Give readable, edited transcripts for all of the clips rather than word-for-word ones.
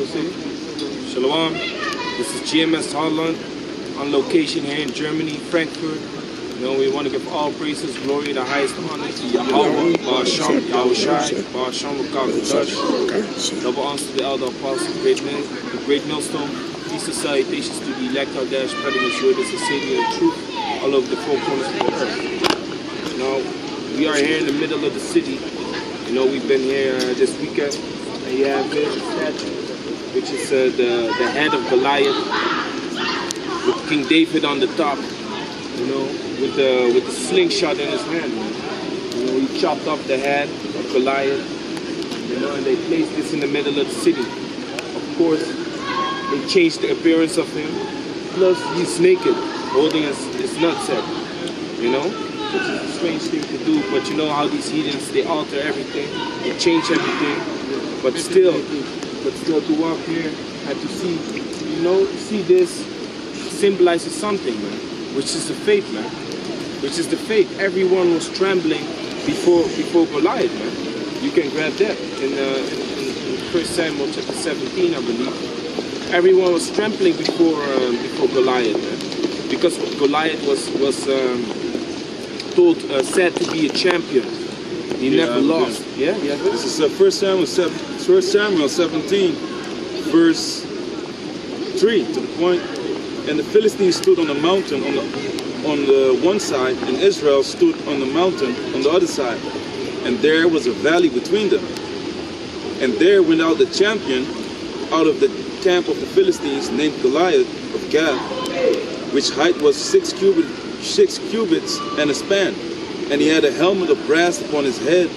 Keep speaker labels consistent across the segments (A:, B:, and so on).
A: Shalom. This is GMS Holland on location here in Germany, Frankfurt. You know, we want to give all praises, glory, the highest honor to Yahweh, Ba'asham, Yahushai, Ba'asham, Wakakadosh. Double honors to the elder apostle, the great millstone. Peace and salutations to the elect Dash, spreading his word as the savior and truth all over the four corners of the earth. Now, we are here in the middle of the city. You know, we've been here this weekend, and you have here the statue, which is the head of Goliath, with King David on the top. You know, with the slingshot in his hand. You know, he chopped off the head of Goliath. You know, and they placed this in the middle of the city. Of course, they changed the appearance of him. Plus, he's naked, holding his nutsack. You know, which is a strange thing to do. But you know how these heathens, they alter everything, they change everything. But still to walk here and to see, you know, see this symbolizes something, man. Which is the faith, man. Which is the faith. Everyone was trembling before Goliath, man. You can grab that in 1 Samuel chapter 17, I believe. Everyone was trembling before Goliath, man. Because Goliath was said to be a champion. He never lost. Yeah.
B: This is 1 Samuel 17, verse 3, to the point. And the Philistines stood on the mountain on the one side, and Israel stood on the mountain on the other side. And there was a valley between them. And there went out the champion out of the camp of the Philistines, named Goliath of Gath, which height was 6 cubits and a span. And he had a helmet of brass upon his head,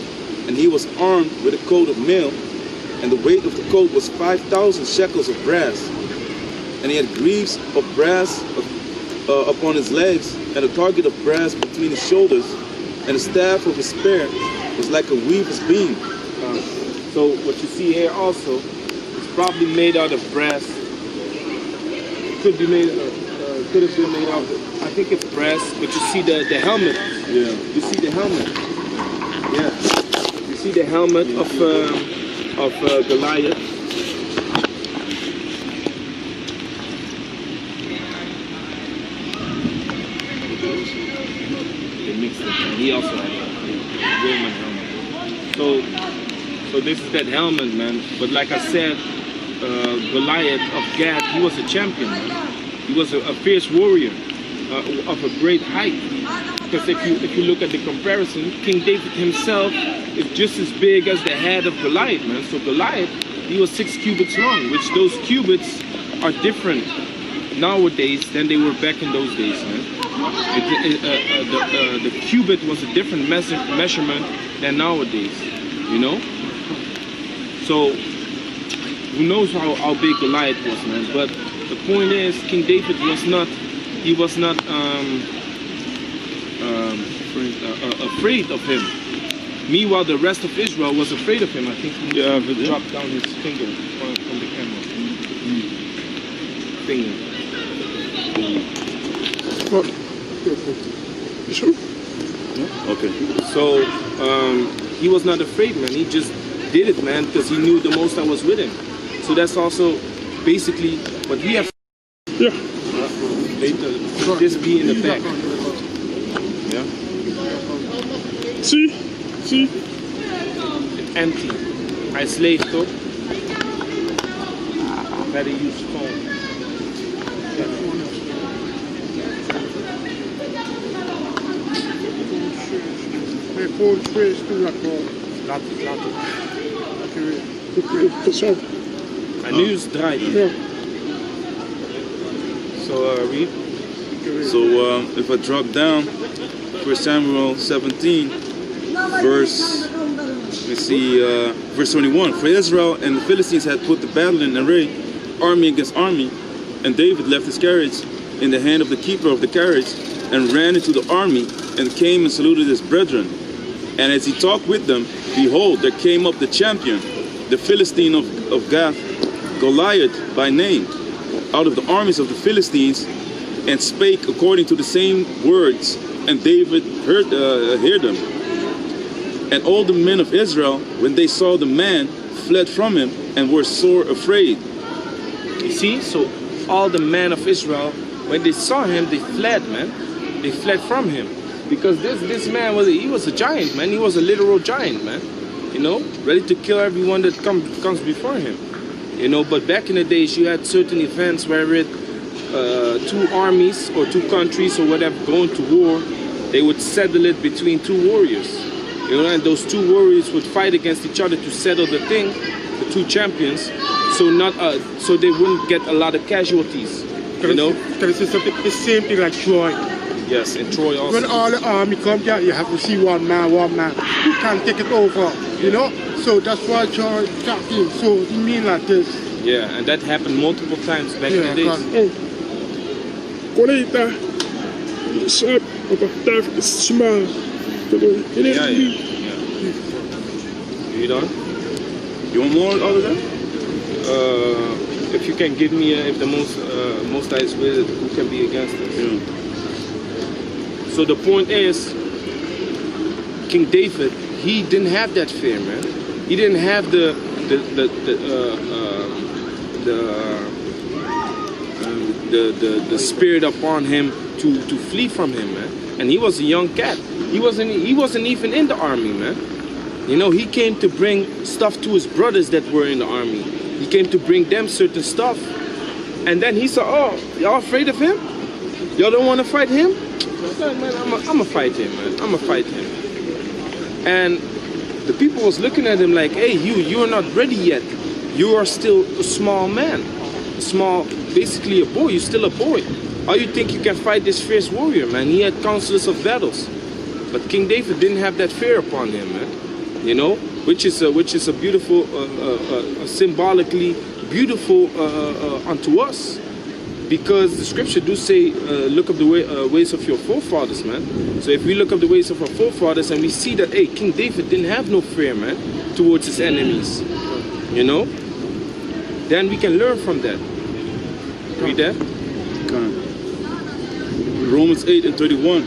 B: and he was armed with a coat of mail, and the weight of the coat was 5,000 shekels of brass. And he had greaves of brass upon his legs, and a target of brass between his shoulders, and the staff of his spear was like a weaver's beam.
A: So what you see here also is probably made out of brass. Could have been made out of, I think it's brass, but you see the helmet.
B: Yeah.
A: You see the helmet. Yeah. You see the helmet of Goliath. He also had a Roman helmet. So this is that helmet, man. But like I said, Goliath of Gath, he was a champion, man. He was a fierce warrior of a great height. Because if you look at the comparison, King David himself is just as big as the head of Goliath, man. So Goliath, he was 6 cubits long, which those cubits are different nowadays than they were back in those days, man. The cubit was a different measurement than nowadays, you know. So who knows how big Goliath was, man? But the point is, King David was not afraid of him. Meanwhile, the rest of Israel was afraid of him. I think he dropped down his finger from the camera. Finger.
B: You sure? Yeah. Okay.
A: So he was not afraid, man. He just did it, man, because he knew the Most High was with him. So that's also basically what we have.
B: Yeah.
A: Let this be in the back. Yeah.
B: See.
A: It's empty. Isolated. Better use phone. En nu is het draaien. So read.
B: So if I drop down 1 Samuel 17, verse 21. For Israel and the Philistines had put the battle in array, army against army, and David left his carriage in the hand of the keeper of the carriage, and ran into the army, and came and saluted his brethren. And as he talked with them, behold, there came up the champion, the Philistine of Gath, Goliath by name, out of the armies of the Philistines, and spake according to the same words, and David heard them. And all the men of Israel, when they saw the man, fled from him, and were sore afraid.
A: You see? So all the men of Israel, when they saw him, they fled, man. They fled from him. Because this man was a giant, man. He was a literal giant, man. You know, ready to kill everyone that comes before him. You know, but back in the days, you had certain events where two armies or two countries or whatever going to war, they would settle it between two warriors. You know, and those two warriors would fight against each other to settle the thing, the two champions, so they wouldn't get a lot of casualties. You know?
C: Because it's the same thing like Troy.
A: Yes, in Troy also.
C: When all the army comes here, you have to see one man. You can't take it over, you know? So that's why Troy attacked him. So you mean like this.
A: Yeah, and that happened multiple times back in the days. Yeah. You done?
B: You want more out of that?
A: If you can give me, if the most High is with it, who can be against us?
B: Yeah.
A: So the point is, King David, he didn't have that fear, man. He didn't have the spirit upon him to flee from him, man. And he was a young cat. He wasn't even in the army, man. You know, he came to bring stuff to his brothers that were in the army. He came to bring them certain stuff. And then he said, oh, y'all afraid of him? Y'all don't want to fight him? Man, I'm gonna fight him, man. I'm gonna fight him. And the people was looking at him like, hey, you're not ready yet. You are still a small man. Basically a boy. You're still a boy. How you think you can fight this fierce warrior, man? He had countless of battles. But King David didn't have that fear upon him, man. You know, which is a beautiful, symbolically beautiful unto us. Because the scripture do say, look up the ways of your forefathers, man. So if we look up the ways of our forefathers and we see that, hey, King David didn't have no fear, man, towards his enemies, you know, then we can learn from that. Read that.
B: Romans 8:31.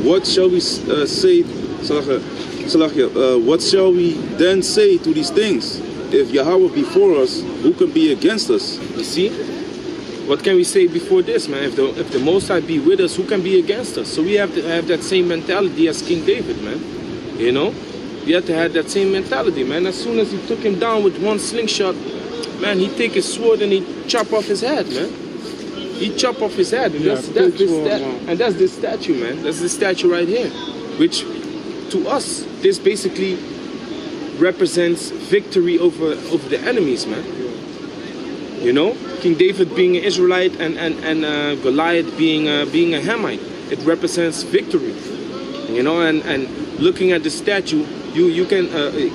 B: What shall we say, what shall we then say to these things? If Yahweh be for us, who can be against us?
A: You see? What can we say before this, man? If the Most High be with us, who can be against us? So we have to have that same mentality as King David, man. You know? We have to have that same mentality, man. As soon as he took him down with one slingshot, man, he take his sword and he chop off his head, man. He chop off his head. And that's this statue, man. That's this statue right here. Which, to us, this basically represents victory over the enemies, man. You know? King David being an Israelite and Goliath being a Hamite. It represents victory. You know, and looking at the statue, you can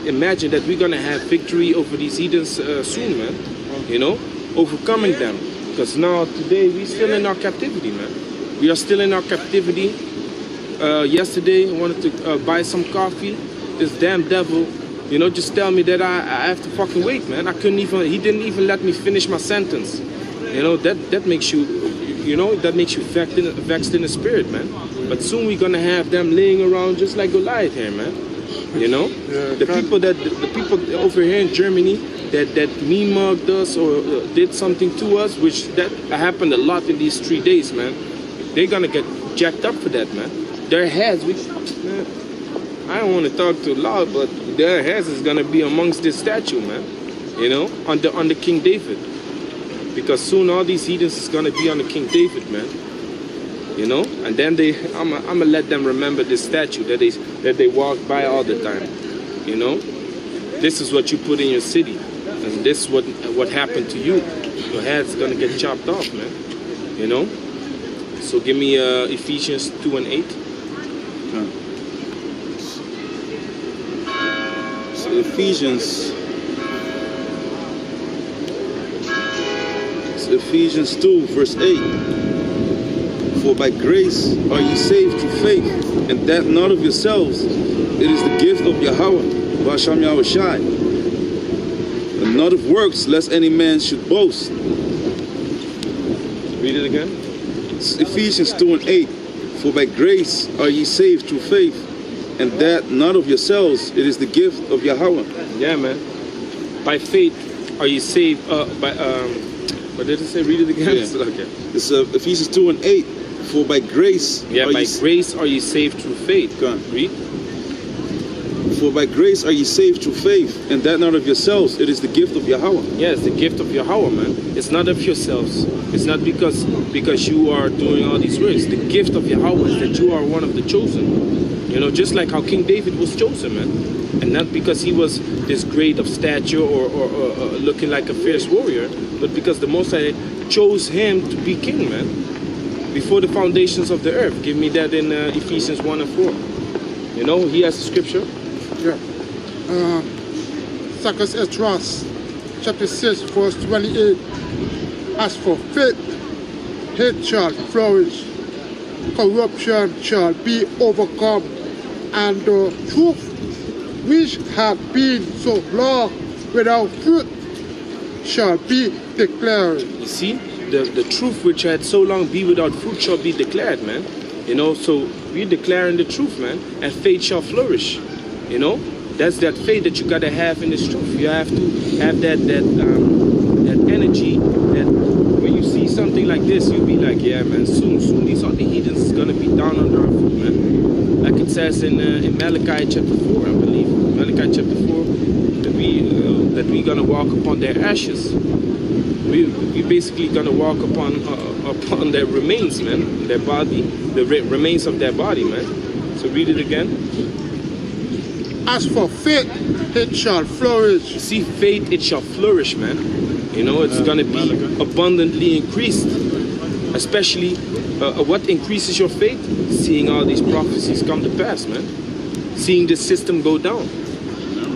A: imagine that we're going to have victory over these heathens soon, man. You know, overcoming them. Because now, today, we're still in our captivity, man. We are still in our captivity. Yesterday, I wanted to buy some coffee. This damn devil, you know, just tell me that I have to fucking wait, man. He didn't even let me finish my sentence. You know, that makes you, you know, that makes you vexed in the spirit, man. But soon we're gonna have them laying around just like Goliath here, man. You know, the people over here in Germany that mean mugged us or did something to us, which that happened a lot in these 3 days, man. They're gonna get jacked up for that, man. Their heads, man, I don't want to talk too loud, but their heads is gonna be amongst this statue, man. You know, on the King David, because soon all these heathens is gonna be on the King David, man. You know, and then I'm gonna let them remember this statue that they walk by all the time. You know, this is what you put in your city, and this is what happened to you. Your head's gonna get chopped off, man. You know. So give me Ephesians 2:8.
B: So Ephesians 2 verse 8. For by grace are ye saved through faith, and that not of yourselves. It is the gift of Yahweh, Basham Yahushai, and not of works, lest any man should boast.
A: Read it again.
B: It's Ephesians 2:8. For by grace are ye saved through faith, and that not of yourselves. It is the gift of Yahweh.
A: Yeah, man. By faith are you saved. What did it say? Read it again.
B: Yeah.
A: Okay.
B: It's Ephesians 2 and 8. For by grace
A: by grace are you saved through faith.
B: Go on.
A: Read.
B: For by grace are ye saved through faith, and that not of yourselves, it is the gift of Yahweh.
A: Yeah, it's the gift of Yahweh, man. It's not of yourselves. It's not because you are doing all these works. The gift of Yahweh is that you are one of the chosen. You know, just like how King David was chosen, man. And not because he was this great of stature or looking like a fierce warrior, but because the Most High chose him to be king, man. Before the foundations of the earth. Give me that in Ephesians 1 and 4. You know, he has a scripture.
C: Yeah. Second Esdras, chapter 6, verse 28. As for faith, hate shall flourish, corruption shall be overcome, and the truth which had been so long without fruit shall be declared.
A: You see, the truth which had so long be without fruit shall be declared, man. You know, so we're declaring the truth, man, and faith shall flourish. You know, that's that faith that you gotta have in this truth. You have to have that energy that when you see something like this, you'll be like, yeah, man, soon these other heathens is gonna be down under our foot, man. Like it says in Malachi chapter 4, I believe. Malachi chapter 4, that we're gonna walk upon their ashes. We're basically gonna walk upon their remains, man, their body, the remains of their body, man. So read it again.
C: As for faith, it shall flourish.
A: You see, faith, it shall flourish, man. You know, it's gonna be abundantly increased. Especially, what increases your faith? Seeing all these prophecies come to pass, man. Seeing the system go down.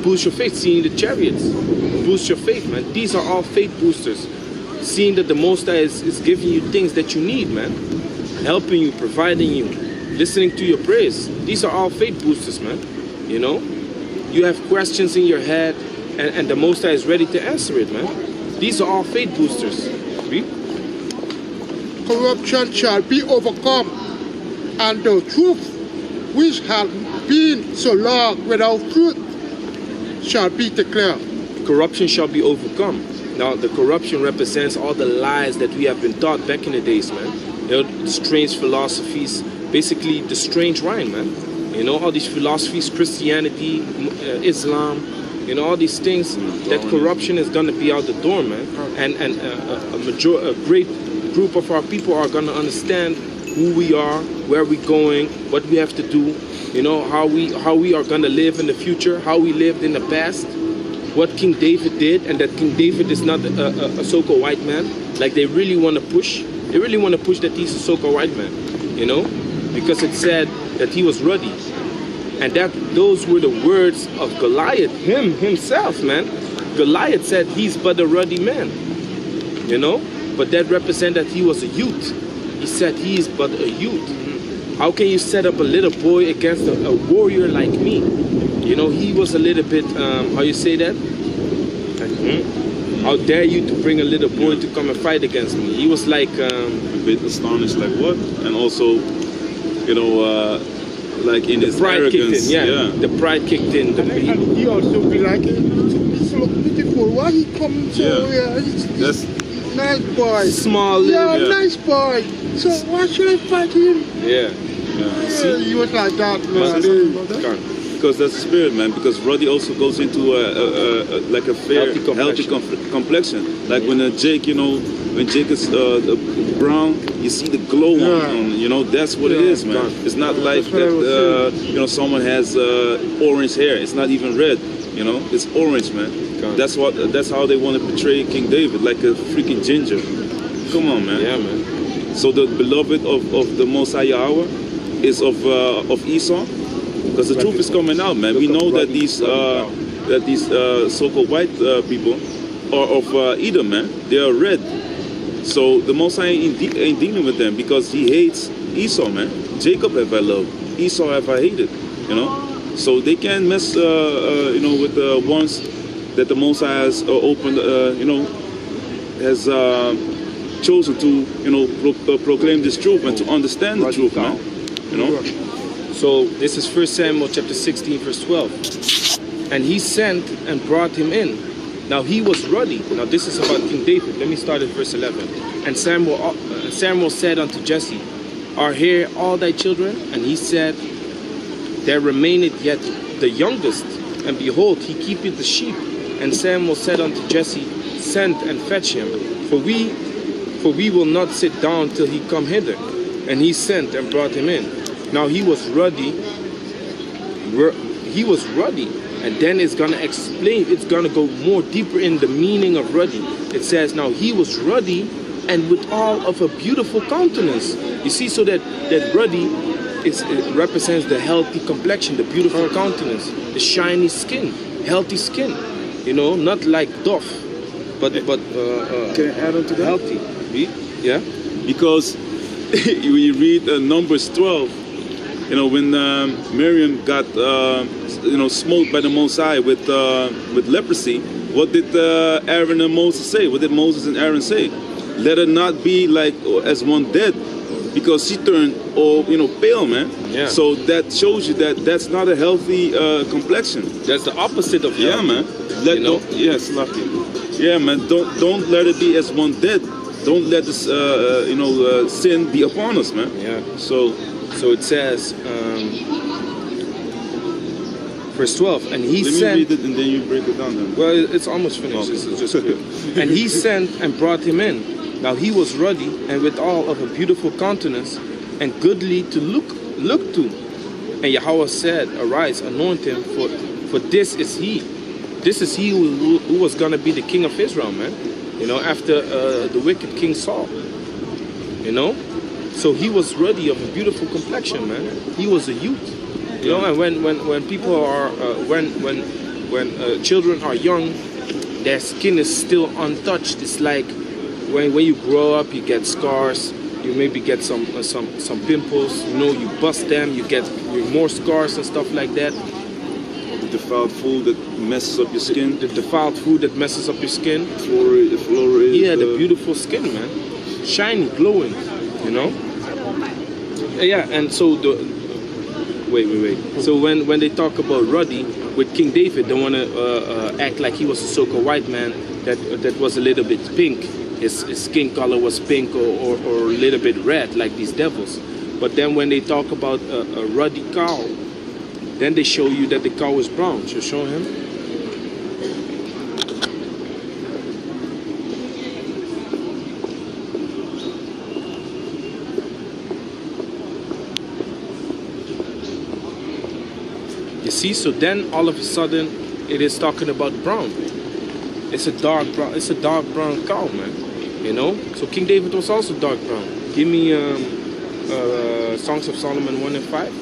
A: Boost your faith. Seeing the chariots. Boost your faith, man. These are all faith boosters. Seeing that the Most High is giving you things that you need, man. Helping you, providing you, listening to your prayers. These are all faith boosters, man. You know? You have questions in your head, and the Most High is ready to answer it, man. These are all faith boosters. Read.
C: Corruption shall be overcome, and the truth which had been so long without fruit shall be declared.
A: Corruption shall be overcome. Now, the corruption represents all the lies that we have been taught back in the days, man. You know, strange philosophies, basically the strange wine, man. You know, all these philosophies, Christianity, Islam, you know, all these things, that corruption is going to be out the door, man. And a great group of our people are going to understand who we are, where we're going, what we have to do, you know, how we are going to live in the future, how we lived in the past, what King David did, and that King David is not a so-called white man. Like they really want to push. They really want to push that he's a so-called white man, you know, because it said that he was ruddy. And those were the words of Goliath, himself, man. Goliath said he's but a ruddy man, you know, but that represents that he was a youth. He said he is but a youth. How can you set up a little boy against a warrior like me? You know, he was a little bit, how you say that? How dare you to bring a little boy to come and fight against me? He was like...
B: a bit astonished, like what? And also, you know, like in his arrogance.
A: Kicked in, yeah. The pride kicked in.
C: And he also be like, it's so beautiful. Why he come so,
B: That's
C: nice boy.
A: Small little...
C: nice boy. So why should I fight him?
A: Yeah.
C: See? He was like that, man.
B: Because that's the spirit, man. Because Roddy also goes into like a fair, healthy complexion. Like when Jake, you know, when Jake is brown, you see the glow on, you know, that's what it is, man. It's not like that, you know, someone has orange hair. It's not even red, you know. It's orange, man. That's how they want to portray King David, like a freaking ginger. Come on, man.
A: Yeah, man.
B: So the beloved of the Most High Yahweh is of Esau. Because the truth is coming out, man. We know that these so-called white people are of Edom, man. They are red. So the Most High ain't dealing with them because he hates Esau, man. Jacob have I loved, Esau have I hated, you know. So they can't mess, you know, with the ones that the Most High has opened, you know, has chosen to, you know, proclaim this truth and to understand the truth, man. You know.
A: So this is 1 Samuel chapter 16 verse 12. And he sent and brought him in. Now he was ruddy. Now this is about King David. Let me start at verse 11. And Samuel said unto Jesse, Are here all thy children? And he said, There remaineth yet the youngest, and behold, he keepeth the sheep. And Samuel said unto Jesse, Send and fetch him, for we will not sit down till he come hither. And he sent and brought him in. Now he was ruddy. He was ruddy. And then it's going to explain, it's going to go more deeper in the meaning of ruddy. It says, now he was ruddy and withal of a beautiful countenance. You see, so that ruddy it represents the healthy complexion, the beautiful countenance, the shiny skin, healthy skin. You know, not like doff, but can
B: I add on to that?
A: Healthy. Yeah?
B: Because when you read Numbers 12, you know, when Miriam got smote by the Most High with leprosy, what did Aaron and Moses say? What did Moses and Aaron say? Let her not be like as one dead, because she turned all pale, man.
A: Yeah.
B: So that shows you that that's not a healthy complexion.
A: That's the opposite of healthy.
B: Yeah, man. Yes, lucky. Yeah, man. Don't let it be as one dead. Don't let this sin be upon us, man.
A: Yeah.
B: So
A: it says, verse 12, and he
B: let
A: sent.
B: me read it and then you break it down. Then.
A: Well, it's almost finished.
B: Okay.
A: It's just quick. And he sent and brought him in. Now he was ruddy and withal of a beautiful countenance and goodly to look to. And Yahweh said, Arise, anoint him, for this is he. This is he who was going to be the king of Israel, man. You know, after the wicked King Saul. You know? So he was ruddy of a beautiful complexion, man. He was a youth. You know, and when people are, when children are young, their skin is still untouched. It's like when you grow up, you get scars. You maybe get some pimples. You know, you bust them, you get more scars and stuff like that.
B: The defiled food that messes up your skin.
A: The defiled food that messes up your skin.
B: Fluoride.
A: Yeah, the beautiful skin, man, shiny, glowing. You know. Yeah, and so wait. So when they talk about ruddy with King David, they want to act like he was a so-called white man that was a little bit pink. His skin color was pink or a little bit red, like these devils. But then when they talk about a ruddy cow, then they show you that the cow is brown. So show him. You see, so then all of a sudden it is talking about brown. It's a dark brown cow, man. You know? So King David was also dark brown. Give me Songs of Solomon 1 and 5.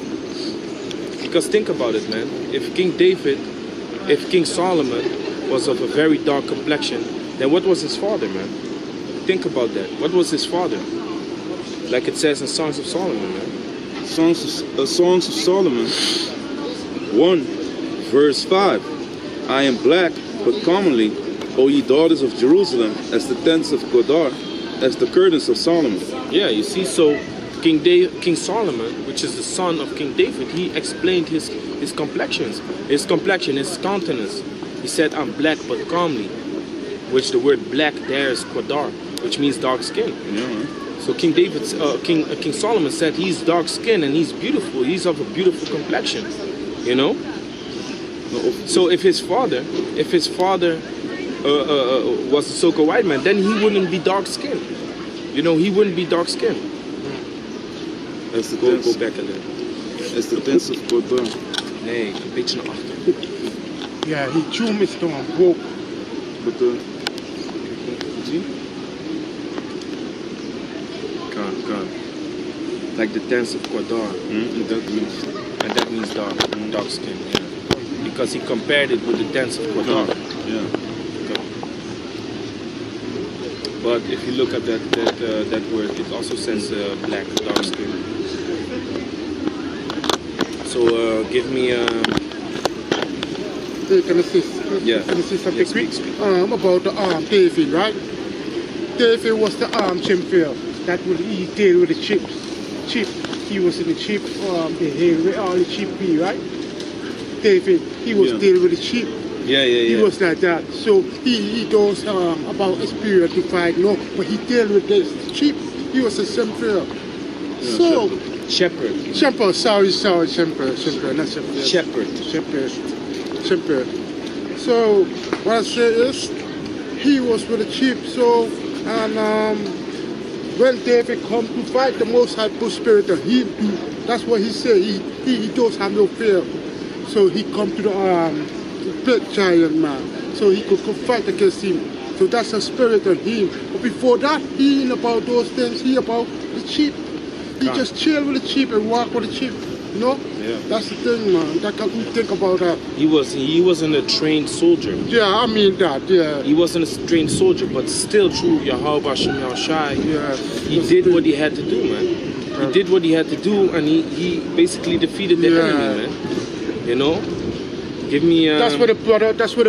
A: Because think about it, man. If King Solomon was of a very dark complexion, then what was his father, man? Think about that. What was his father? Like it says in Songs of Solomon, man.
B: Songs of Solomon 1 verse 5. I am black, but commonly, O ye daughters of Jerusalem, as the tents of Godar, as the curtains of Solomon.
A: Yeah, you see, so King Solomon, which is the son of King David, he explained his complexion, his countenance. He said, I'm black but comely, which the word black there is Godar, which means dark skin.
B: Yeah.
A: So King Solomon said he's dark skinned and he's beautiful. He's of a beautiful complexion, you know. So if his father was a so-called white man, then he wouldn't be dark skinned. You know, he wouldn't be dark skinned.
B: That's the
A: Go back a little.
B: That's the tents of Godar.
A: Nee, een beetje naar achter.
C: Yeah, he threw me stone broke.
B: But see?
A: God. Like the tents of Godar.
B: And
A: that means dark skin, yeah. Because he compared it with the tents of Godar.
B: Yeah.
A: Okay. But if you look at that word, it also says black, dark skin. So give me
C: Can I say something
A: Yeah,
C: quick?
A: speak.
C: About the David, right? David was the chimpanzee that would eat deal with the sheep. He was in the sheep, the hay where all the sheep be, right? David, he was dealing with the sheep. He was like that. So he knows about spirit to fight, no, but he dealt with the sheep. He was a shepherd. So shepherd, sorry, shepherd, not shepherd. Shepherd. So what I say is, he was with the sheep. So and when David come to fight, the Most High put spirit on him. That's what he said. He does have no fear. So he come to the big giant man, so he could fight against him. So that's a spirit on him. But before that, he ain't about those things. He about the sheep. He just chill with the sheep and walk with the sheep. You know?
A: Yeah.
C: That's the thing, man. That can you think about that.
A: He wasn't a trained soldier.
C: Yeah, I mean that. Yeah.
A: He wasn't a trained soldier, but still through Yahweh Hashem Yahushai, he did what he had to do, man. He did what he had to do, and he basically defeated the enemy, man. You know? Give me
C: That's what the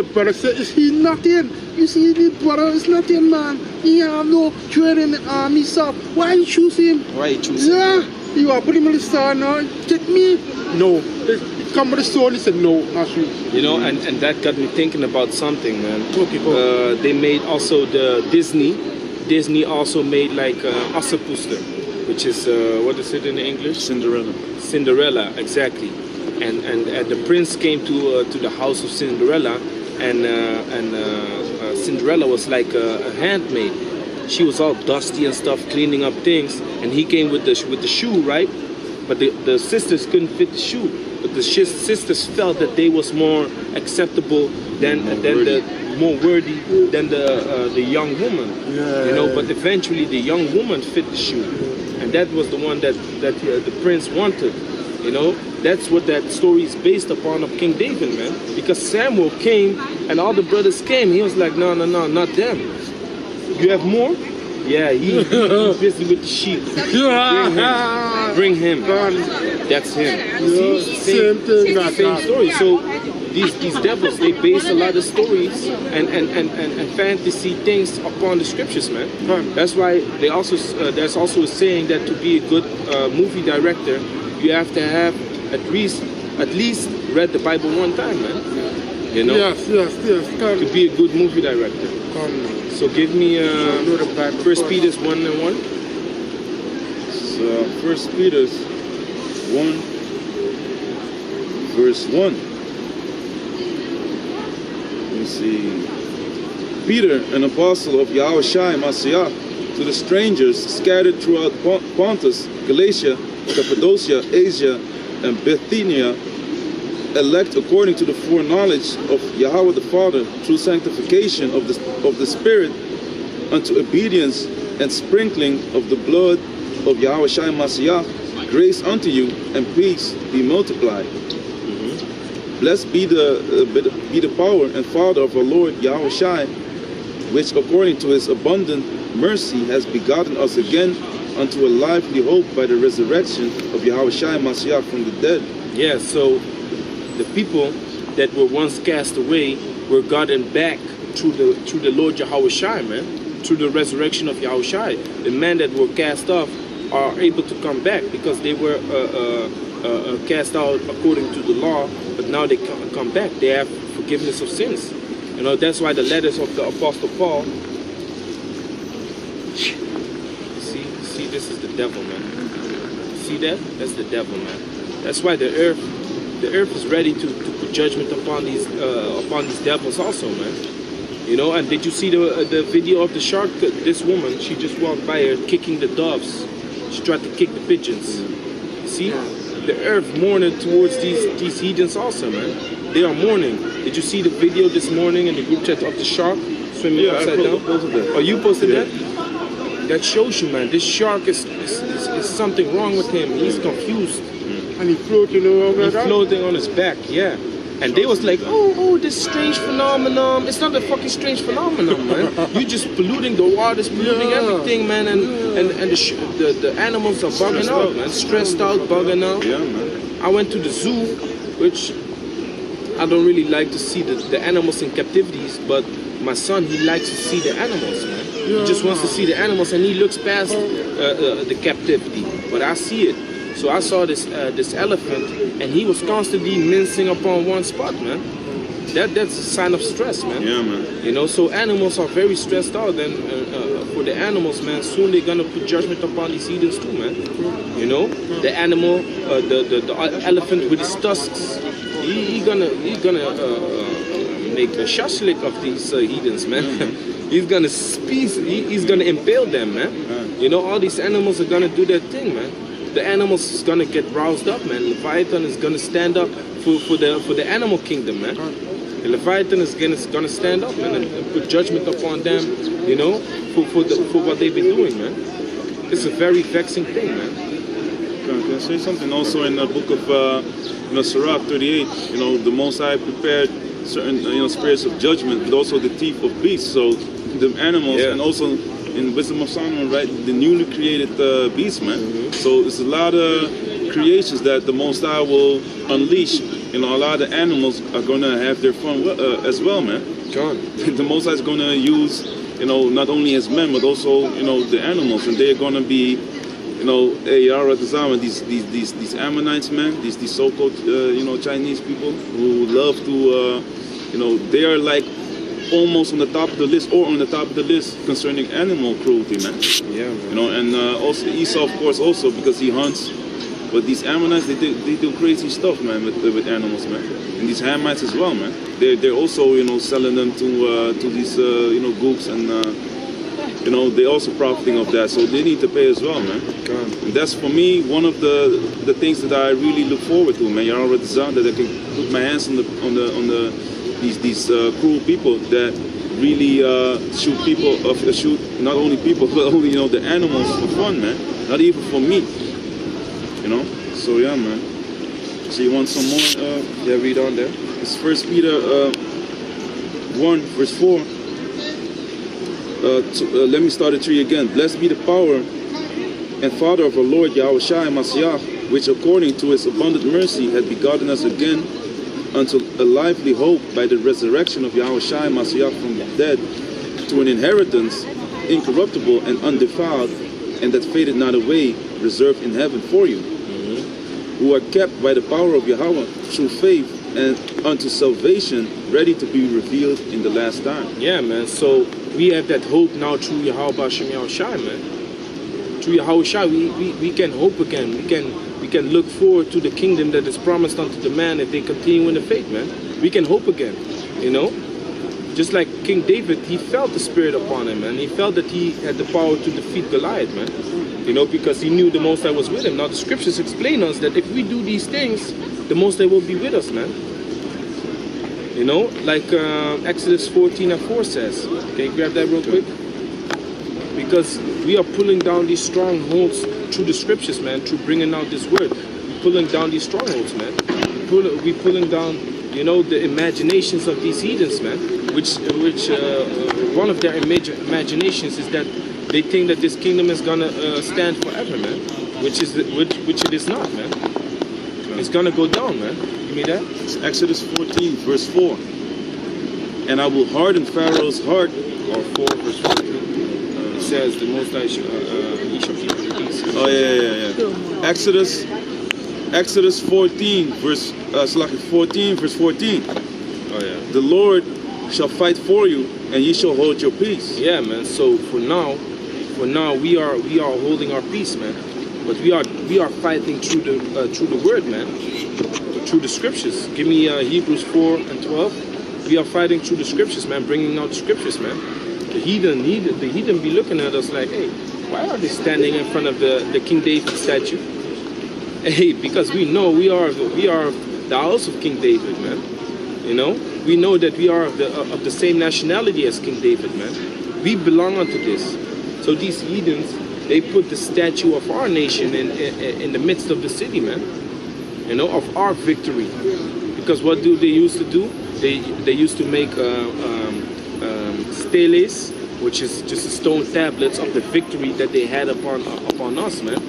C: brother said. Is he nothing? You see, the brother is nothing, man. He have no training in the army stuff. Why you choose him?
A: Why you choose him?
C: Yeah. You are putting him on the star now. Take me? No. He come with the sword. He said no, not you.
A: You know, and that got me thinking about something, man. They made also the Disney also made like Assepoester, which is what is it in English? Cinderella, exactly. And the prince came to the house of Cinderella, and Cinderella was like a handmaid. She was all dusty and stuff, cleaning up things, and he came with the shoe, right? But the sisters couldn't fit the shoe. But the sisters felt that they was more acceptable than more worthy than the young woman. You know. But eventually the young woman fit the shoe, and that was the one that the prince wanted. You know, that's what that story is based upon of King David, man. Because Samuel came and all the brothers came. He was like, no, not them. You have more? Yeah, he's busy with the sheep. Bring him. That's him. You see? Same story. So these devils, they base a lot of stories and fantasy things upon the scriptures, man. That's why they also there's also a saying that to be a good movie director, you have to have at least read the Bible one time, man. You know?
C: Yes.
A: To be a good movie director. So give me 1 Peter 1:1.
B: So 1 Peter 1, verse 1. Let me see. Peter, an apostle of Yahushua Messiah, to the strangers scattered throughout Pontus, Galatia, Cappadocia, Asia, and Bithynia, elect according to the foreknowledge of Yahweh the Father, through sanctification of the Spirit, unto obedience and sprinkling of the blood of Yahushua Messiah, grace unto you and peace be multiplied. Blessed be the power and Father of our Lord Yahushua, which according to his abundant mercy has begotten us again unto a lively hope by the resurrection of Yahushua Messiah from the dead.
A: Yeah, so the people that were once cast away were gotten back through the Lord Yahushua, man. Through the resurrection of Yahushua. The men that were cast off are able to come back because they were cast out according to the law, but now they come back. They have forgiveness of sins. You know, that's why the letters of the Apostle Paul. See, this is the devil, man. See that? That's the devil, man. That's why the earth is ready to put judgment upon these devils also, man. You know, and did you see the video of the shark? This woman, she just walked by her kicking the doves. She tried to kick the pigeons. See? The earth mourned towards these heathens also, man. They are mourning. Did you see the video this morning in the group chat of the shark swimming upside down? Oh, you posted that? That shows you, man. This shark is something wrong with him. He's confused.
C: And he's floating over.
A: He's floating on his back, yeah. And they was like, oh, this strange phenomenon. It's not a fucking strange phenomenon, man. You're just polluting the waters, polluting everything, man. And the animals are bugging out, man. Stressed out, bugging out.
B: Yeah, man.
A: I went to the zoo, which I don't really like to see the animals in captivities, but my son, he likes to see the animals, man. He just wants to see the animals, and he looks past the captivity. But I see it. So I saw this elephant, and he was constantly mincing upon one spot, man. that's a sign of stress, man.
B: Yeah, man.
A: You know, so animals are very stressed out. And for the animals, man, soon they're gonna put judgment upon these heathens too, man. You know, the animal, the elephant with his tusks, he gonna make a shashlik of these heathens, man. He's gonna he's gonna impale them, man. You know, all these animals are gonna do their thing, man. The animals is gonna get roused up, man. Leviathan is gonna stand up for the animal kingdom, man. The Leviathan is gonna stand up, man, and put judgment upon them, you know, for what they've been doing, man. It's a very vexing thing, man.
B: Can I say something? Also in the book of Sirach 38, you know, the Most High prepared certain spirits of judgment, but also the teeth of beasts. So the animals, and also in Wisdom of Solomon, right, the newly created beasts, man. So it's a lot of creations that the Most High will unleash. You know, a lot of animals are gonna have their fun as well, man.
A: John,
B: the Most High is gonna use, you know, not only as men but also, you know, the animals, and they're gonna be, you know, these Ammonites, man, these so-called Chinese people who love to, you know, they are like almost on the top of the list, or on the top of the list concerning animal cruelty, man.
A: Yeah, man.
B: You know, and also Esau, of course, also because he hunts. But these Ammonites, they do crazy stuff, man, with animals, man. And these Hamites as well, man. They're also, you know, selling them to these gooks, and you know, they're also profiting of that. So they need to pay as well, man. And that's for me one of the things that I really look forward to, man. You're already done that I can put my hands on these cruel people that really shoot people, shoot not only people but only, you know, the animals for fun, man. Not even for meat. You know, so yeah, man. So you want some more?
A: Yeah, read on there.
B: It's 1 Peter 1 verse 4. Let me start at 3 again. Blessed be the power and Father of our Lord Yahushua Mashiach, which according to His abundant mercy hath begotten us again unto a lively hope by the resurrection of Yahushua Mashiach from the dead, to an inheritance incorruptible and undefiled, and that fadeth not away, reserved in heaven for you, who are kept by the power of Yahweh through faith and unto salvation, ready to be revealed in the last time.
A: Yeah, man. So we have that hope now through Yahweh Bashem Yahushua, man. Through Yahushua, we can hope again. We can look forward to the kingdom that is promised unto the man if they continue in the faith, man. We can hope again, you know. Just like King David, he felt the Spirit upon him, man. He felt that he had the power to defeat Goliath, man. You know, because he knew the Most High was with him. Now the scriptures explain us that if we do these things, the Most High will be with us, man. You know, like Exodus 14:4 says. Can you grab that real quick? Because we are pulling down these strongholds through the scriptures, man, through bringing out this word. We're pulling down these strongholds, man. We're pulling down, you know, the imaginations of these heathens, man. Which one of their imaginations is that they think that this kingdom is gonna stand forever, man. Which it is not, man. It's gonna go down, man. Give me that.
B: It's Exodus 14 verse 4. And I will harden Pharaoh's heart.
A: Or 4 verse 4. It says the Most High shall he shall keep your peace.
B: Oh yeah. Exodus 14 verse 14 verse 14.
A: Oh yeah.
B: The Lord shall fight for you, and ye shall hold your peace.
A: Yeah, man. So for now we are holding our peace, man. But we are fighting through the word, man. Through the scriptures. Give me Hebrews 4:12. We are fighting through the scriptures, man. Bringing out the scriptures, man. The heathen be looking at us like, hey, why are they standing in front of the King David statue? Hey, because we know we are the house of King David, man. You know, we know that we are of the same nationality as King David, man. We belong unto this. So these heathens, they put the statue of our nation in the midst of the city, man. You know, of our victory. Because what do they used to do? They used to make steles, which is just stone tablets of the victory that they had upon us, man.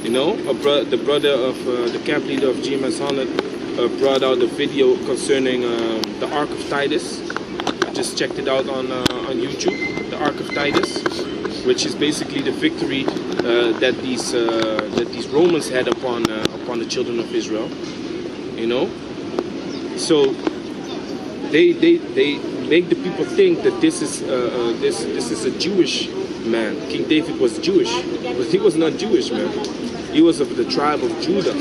A: You know, the brother of the camp leader of GMS Holland brought out a video concerning the Ark of Titus. I just checked it out on YouTube. The Ark of Titus, which is basically the victory that these Romans had upon the children of Israel. You know, so they make the people think that this is a Jewish man. King David was Jewish, but he was not Jewish, man. He was of the tribe of Judah,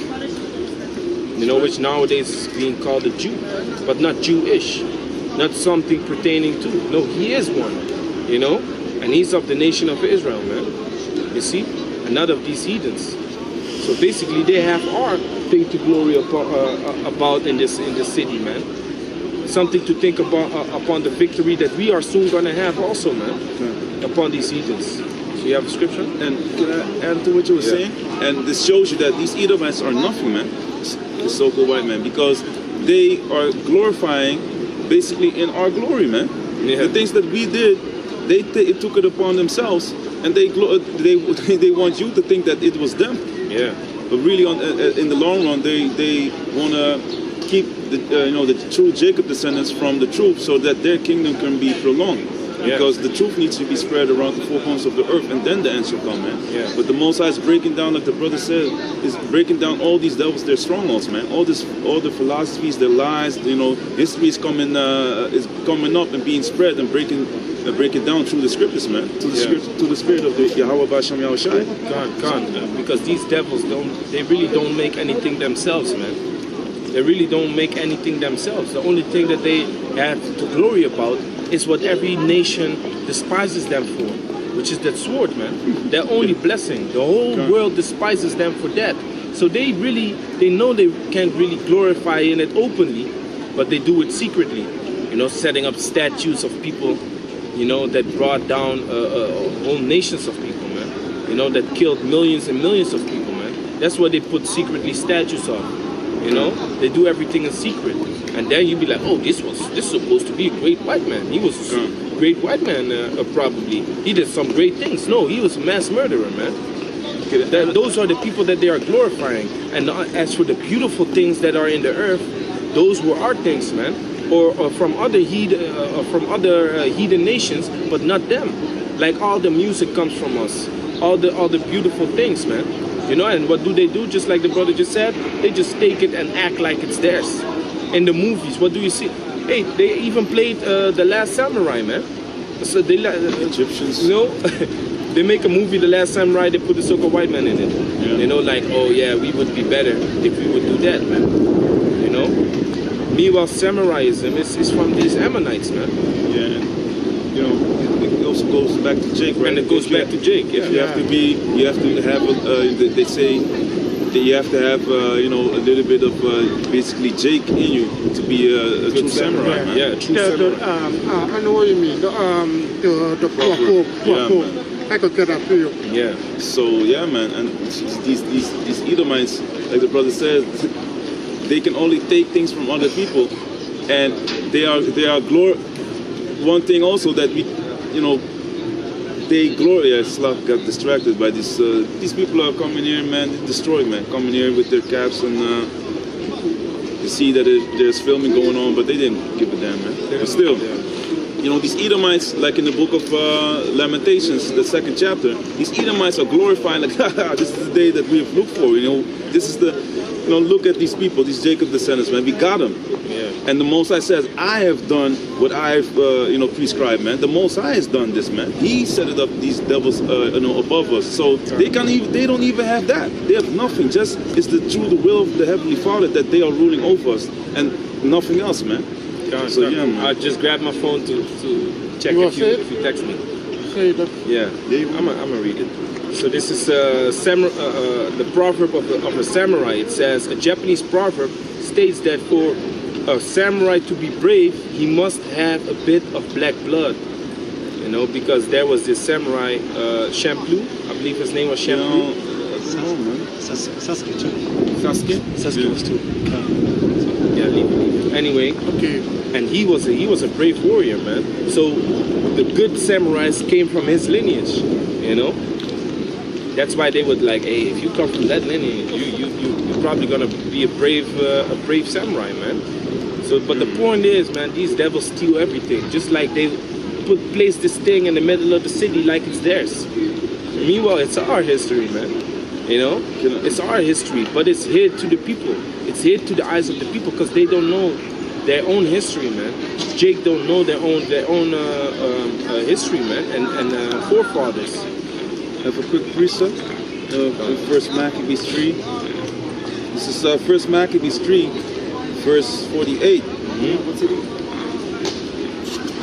A: you know, which nowadays is being called a Jew, but not Jewish, not something pertaining to. No, he is one, you know, and he's of the nation of Israel, man. You see, and not of these heathens. So basically, they have our thing to glory about in this city, man. Something to think about upon the victory that we are soon going to have also, man, upon these heathens. So you have a scripture?
B: And can I add to what you were saying? And this shows you that these Edomites are nothing, man, the so-called white man, because they are glorifying basically in our glory, man. Yeah. The things that we did, they took it upon themselves, and they want you to think that it was them.
A: Yeah.
B: But really, in the long run, they want to keep the true Jacob descendants from the truth, so that their kingdom can be prolonged. Yeah. Because the truth needs to be spread around the four corners of the earth, and then the end shall come, man.
A: Yeah.
B: But the Most High is breaking down, like the brother said, is breaking down all these devils, their strongholds, man. All the philosophies, their lies, you know, history is coming up and being spread and breaking down through the scriptures, man. To the spirit of the Yahweh Basham Yahushai.
A: God, because these devils really don't make anything themselves, man. They really don't make anything themselves. The only thing that they have to glory about is what every nation despises them for, which is that sword, man. Their only blessing. The whole world despises them for that. So they know they can't really glorify in it openly, but they do it secretly. You know, setting up statues of people, you know, that brought down whole nations of people, man. You know, that killed millions and millions of people, man. That's why they put secretly statues of. You know, they do everything in secret, and then you be like, oh, this is supposed to be a great white man. He was a great white man, probably. He did some great things. No, he was a mass murderer, man. Those are the people that they are glorifying. And as for the beautiful things that are in the earth, those were our things, man, or from other heathen nations, but not them. Like all the music comes from us, all the beautiful things, man. You know, and what do? Just like the brother just said, they just take it and act like it's theirs. In the movies, what do you see? Hey, they even played The Last Samurai, man. So they
B: Egyptians.
A: You know, they make a movie, The Last Samurai, they put the so-called white man in it. Yeah. You know, like, oh yeah, we would be better if we would do that, man. You know? Meanwhile, Samuraism is from these Ammonites, man.
B: Yeah, you know, it also goes back to Jake, right?
A: And it goes back to Jake, yeah.
B: You have to have, they say that you have to have, you know, a little bit of basically Jake in you to be a true samurai, man.
A: Yeah, a true samurai.
C: I know what you mean. The proverb. I could get that for you.
A: Yeah.
B: So yeah, man, and these Edomites, like the brother said, they can only take things from other people, and they are one thing also that we, you know, they glory. Slav got distracted by this. These people are coming here, man, destroying, man, coming here with their caps, and you see that there's filming going on, but they didn't give a damn, man. But still, you know, these Edomites, like in the book of Lamentations, the 2nd chapter, these Edomites are glorifying, like, this is the day that we have looked for. You know, this is the, you know, look at these people, these Jacob descendants, man. We got them. Yeah. And the Most High says, I have done what I've, you know, prescribed, man. The Most High has done this, man. He set it up, these devils, you know, above us. So they don't even have that. They have nothing. Just it's through the will of the Heavenly Father that they are ruling over us, and nothing else, man. So yeah, man.
A: I just grabbed my phone to check if you text me.
C: Say that.
A: Yeah, I'm gonna read it. So this is the proverb of a samurai. It says, a Japanese proverb states that for a samurai to be brave, he must have a bit of black blood. You know, because there was this samurai, Champloo, I believe his name was Champloo.
B: No, man.
D: Sasuke too.
A: Sasuke?
D: Sasuke was too.
A: Yeah, leave it. Anyway, okay. And he was a brave warrior, man. So the good samurais came from his lineage, you know. That's why they would like, hey, if you come from that lineage, you're probably gonna be a brave samurai, man. So, but the point is, man, these devils steal everything. Just like they place this thing in the middle of the city like it's theirs. Meanwhile, it's our history, man. You know, it's our history, but it's hid to the people. It's hid to the eyes of the people because they don't know their own history, man. Jake don't know their own history, man, and forefathers.
B: Have a quick precept of First Maccabees 3. This is First Maccabees 3, verse 48.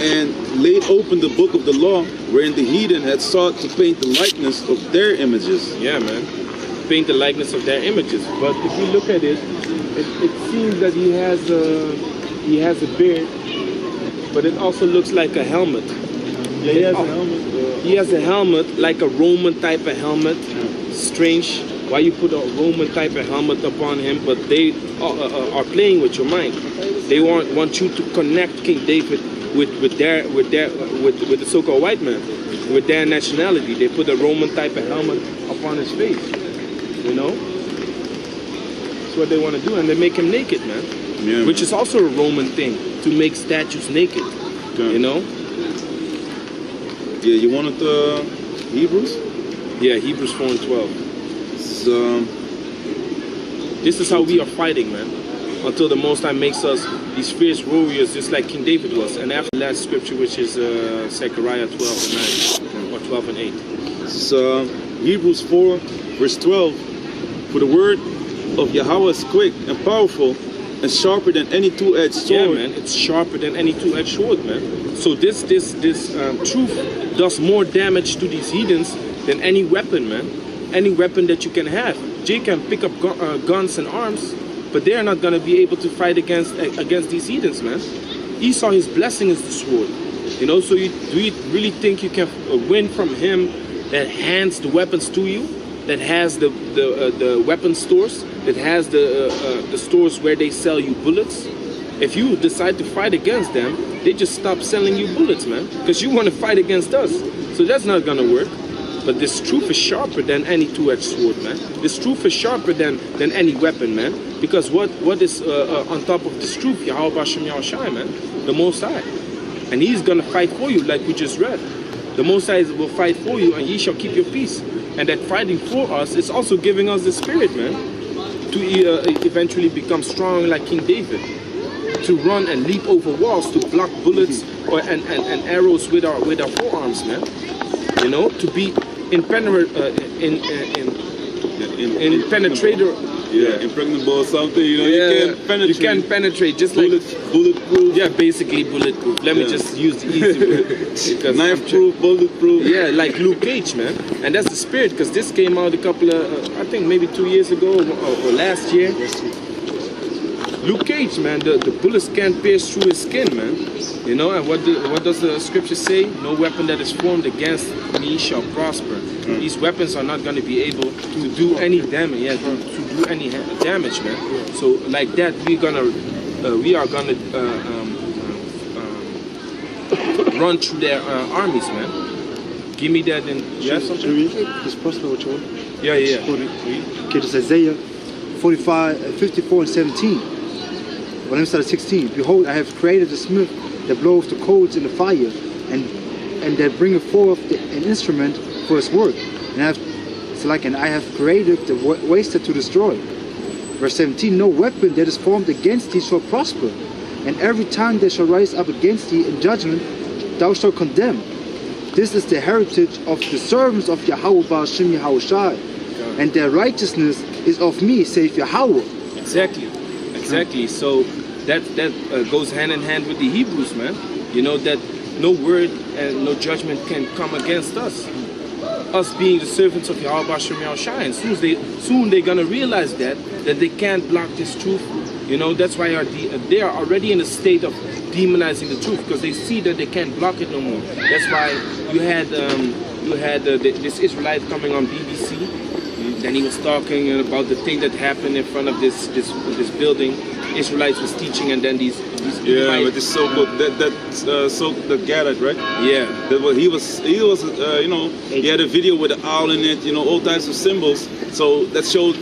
B: And laid open the book of the law, wherein the heathen had sought to paint the likeness of their images.
A: Yeah, man. Paint the likeness of their images. But if you look at it, it seems that he has a beard, but it also looks like a helmet.
B: Yeah, he has a helmet.
A: He has a helmet, like a Roman type of helmet. Strange. Why you put a Roman type of helmet upon him? But they are playing with your mind. They want you to connect King David with the so-called white man, with their nationality. They put a Roman type of helmet upon his face. You know, that's what they want to do, and they make him naked, man.
B: Yeah,
A: which is also a Roman thing, to make statues naked.
B: Okay.
A: You know.
B: Yeah, you wanted the Hebrews?
A: Yeah, Hebrews 4 and 12. This is how we are fighting, man. Until the Most High makes us these fierce warriors, just like King David was. And after the last scripture, which is Zechariah 12 and 9, or 12 and 8.
B: This is Hebrews 4, verse 12. For the word of Yahweh is quick and powerful and sharper than any two-edged sword.
A: Yeah, man, it's sharper than any two-edged sword, man. So this truth does more damage to these heathens than any weapon, man. Any weapon that you can have. Jay can pick up guns and arms, but they're not going to be able to fight against these heathens, man. Esau, his blessing is the sword. You know, so do you really think you can win from him that hands the weapons to you, that has the weapon stores, that has the stores where they sell you bullets? If you decide to fight against them, they just stop selling you bullets, man, because you want to fight against us. So that's not going to work. But this truth is sharper than any two-edged sword, man. This truth is sharper than any weapon, man. Because what is on top of this truth? Yahweh Bashem Yahushai, man. The Most High. And He's going to fight for you, like we just read. The Most High will fight for you, and ye shall keep your peace. And that fighting for us is also giving us the spirit, man, to eventually become strong like King David. To run and leap over walls, to block bullets and arrows with our forearms, man. You know, to be impenetrator.
B: Yeah, impregnable or something. You know, you can't penetrate.
A: You can penetrate, just like
B: bulletproof.
A: Yeah, basically bulletproof. Let me just use the easy word.
B: Knife-proof, bulletproof.
A: Yeah, like Luke Cage, man. And that's the spirit, because this came out a couple of, I think maybe 2 years ago or last year. Luke Cage, man, the bullets can't pierce through his skin, man. You know, and what does the scripture say? No weapon that is formed against me shall prosper. These weapons are not going to be able to do any damage. Yeah, to do any damage, man. So like that, we are gonna run through their armies, man. Give me that, and you have something.
D: Just prosper what you want.
A: Yeah.
D: Okay, this is Isaiah 54 and 17. Well, let me start at 16. Behold, I have created a smith that bloweth the coals in the fire, and that bringeth forth an instrument for his work. And I have created the waster to destroy. Verse 17, no weapon that is formed against thee shall prosper, and every tongue that shall rise up against thee in judgment thou shalt condemn. This is the heritage of the servants of Yahweh Ba'ashem Yahushai, and their righteousness is of me, saith Yahweh.
A: Exactly. So that goes hand in hand with the Hebrews, man. You know that no word and no judgment can come against us. Us being the servants of Yahweh Ba'ashem Yahushai. And soon they're gonna realize that they can't block this truth. You know, that's why they are already in a state of demonizing the truth, because they see that they can't block it no more. That's why you had this Israelite coming on BBC. Then he was talking about the thing that happened in front of this building. Israelites was teaching, and then these
B: with this so-called the Garrett, right?
A: Yeah.
B: He was you know, he had a video with an owl in it, you know, all types of symbols. So that showed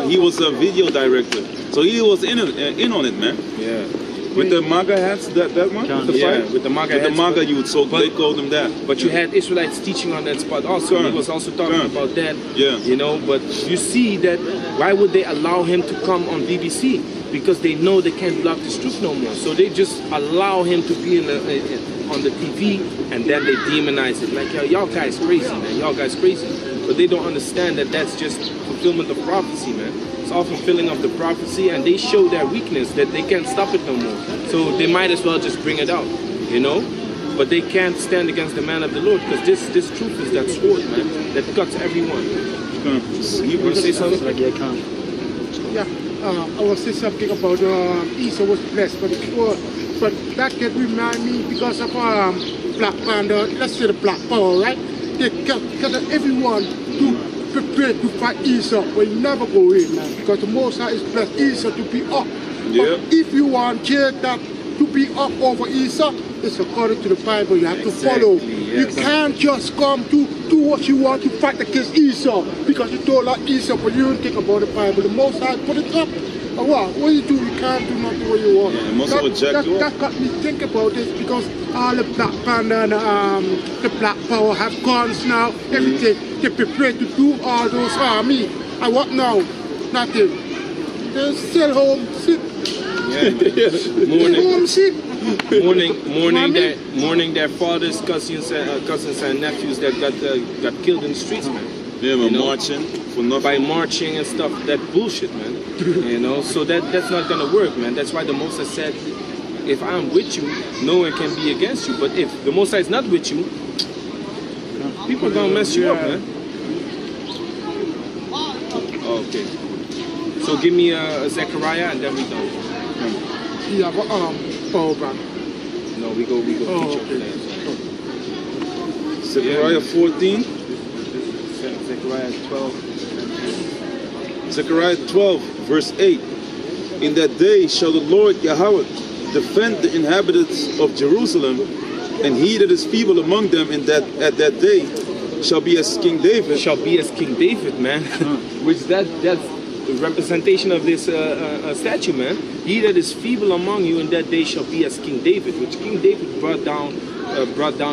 B: he was a video director. So he was in on it, man.
A: Yeah.
B: With the MAGA hats, that one? With the
A: Yeah,
B: fight?
A: with the MAGA
B: With
A: hats,
B: the MAGA
A: but-
B: youth, so
A: but-
B: they called them that.
A: But you had Israelites teaching on that spot also.
B: Correct.
A: He was also talking
B: Correct.
A: about that.
B: Yeah.
A: You know, but you see that why would they allow him to come on BBC? Because they know they can't block this truth no more. So they just allow him to be on the TV, and then they demonize it. Like, yo, y'all guys crazy, man. Y'all guys crazy. But they don't understand that that's just fulfillment of prophecy, man. It's all fulfilling of the prophecy, and they show their weakness that they can't stop it no more. So they might as well just bring it out, you know? But they can't stand against the man of the Lord, because this truth is that sword, man, that cuts everyone. You want to say something?
C: Yeah, I was saying something about Esau was blessed, but that can remind me because of Black Panther, let's say the Black Power, right? They got everyone to prepare to fight Esau, but you never go in, man, because the Most High is blessed Esau to be up.
B: Yeah.
C: But if you want Jacob to be up over Esau, it's according to the Bible, you have to follow. You can't just come to do what you want to fight against Esau because you don't like Esau, but you don't think about the Bible. The Most High put it up. What you do, you can't do nothing what you want.
B: Yeah, the Most High will jack you up.
C: That got me think about this because all the Black Panther and the Black Power have guns now, everything. They prepare to do all those army. And what now? Nothing. They still home, sit.
A: Mourning their fathers, cousins, and nephews that got killed in the streets, man.
B: Yeah, man,
A: You know?
B: marching for nothing.
A: By marching and stuff, that bullshit, man. You know, so that's not gonna work, man. That's why the Moses said, if I'm with you, no one can be against you. But if the Most High is not with you, people are gonna mess you up, man. Okay. So give me a Zechariah and then we done.
C: Yeah, but power back.
A: No, we go teach over there.
B: Zechariah 14.
A: Zechariah 12.
B: Zechariah 12, verse 8. In that day shall the Lord Yahweh defend the inhabitants of Jerusalem, and he that is feeble among them at that day shall be as King David.
A: Shall be as King David, man. Which that's the representation of this statue, man. He that is feeble among you in that day shall be as King David, which King David brought down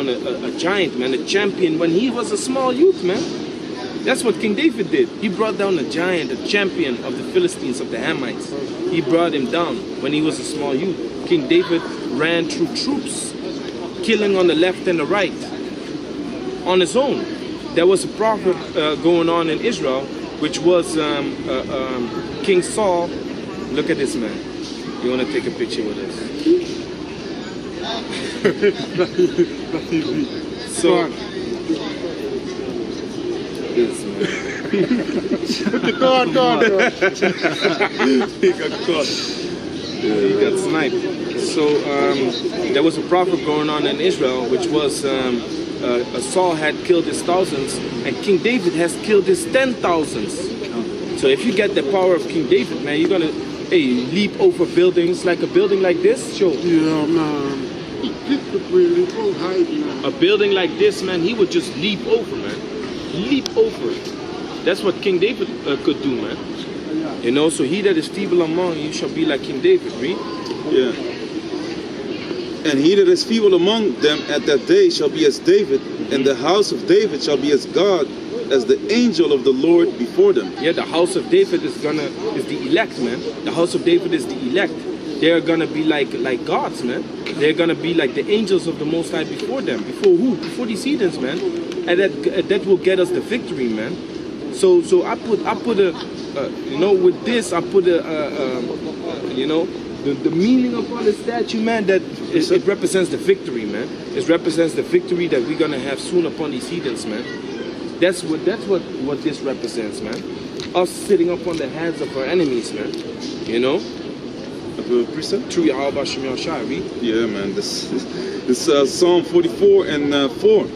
A: a giant, man, a champion when he was a small youth, man. That's what King David did. He brought down a giant, a champion of the Philistines, of the Hamites. He brought him down when he was a small youth. King David ran through troops, killing on the left and the right, on his own. There was a prophet going on in Israel, which was King Saul. Look at this man. You want to take a picture with us? So, this man.
C: Go on.
A: He got caught. He got sniped. So there was a prophet going on in Israel, which was Saul had killed his thousands, and King David has killed his 10,000s. So if you get the power of King David, man, you're gonna leap over buildings, like a building like this. Sure.
C: Yeah, man. It could really go high, man.
A: A building like this, man, he would just leap over, man. Leap over. That's what King David could do, man. You know, so he that is feeble among you shall be like King David, read.
B: Yeah. And he that is feeble among them at that day shall be as David, and the house of David shall be as God, as the angel of the Lord before them.
A: Yeah, the house of David is the elect, man. The house of David is the elect. They're gonna be like gods, man. They're gonna be like the angels of the Most High before them. Before who? Before these heathens, man. And that will get us the victory, man. So I put a you know, with this I put a you know, the meaning upon the statue, man, that it represents the victory, man. It represents the victory that we're gonna have soon upon these heathens, man. That's what this represents, man. Us sitting up on the heads of our enemies, man. You know?
B: Precept?
A: Through Yahweh Shem Yahshai, read.
B: Yeah, man. This Psalm 44 and 4.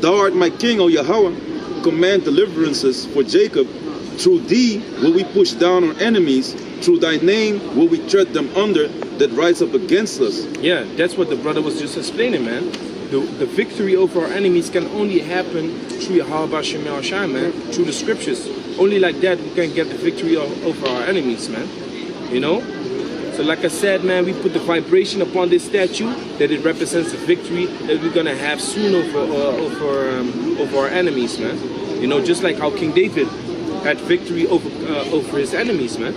B: Thou art my king, O Yahweh. Command deliverances for Jacob. Through thee will we push down our enemies. Through thy name will we tread them under that rise up against us.
A: Yeah, that's what the brother was just explaining, man. The victory over our enemies can only happen through Yahweh Shem Yahshai, man. Through the scriptures. Only like that we can get the victory over our enemies, man. You know? So like I said, man, we put the vibration upon this statue that it represents the victory that we're gonna have soon over our enemies, man. You know, just like how King David had victory over his enemies, man.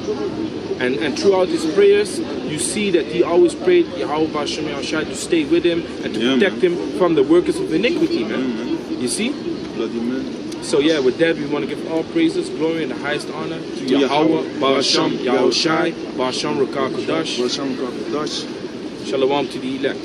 A: And throughout his prayers, you see that he always prayed Yahweh Ba'Shem Yahushai to stay with him and to protect him from the workers of iniquity, man. You see?
B: Bloody man.
A: So yeah, with that, we want to give all praises, glory, and the highest honor to Yahweh Ba'Shem Yahushai, Ba'Shem Rakah Kodash.
B: Ba'Shem Rakah Kodash.
A: Shalom to the elect.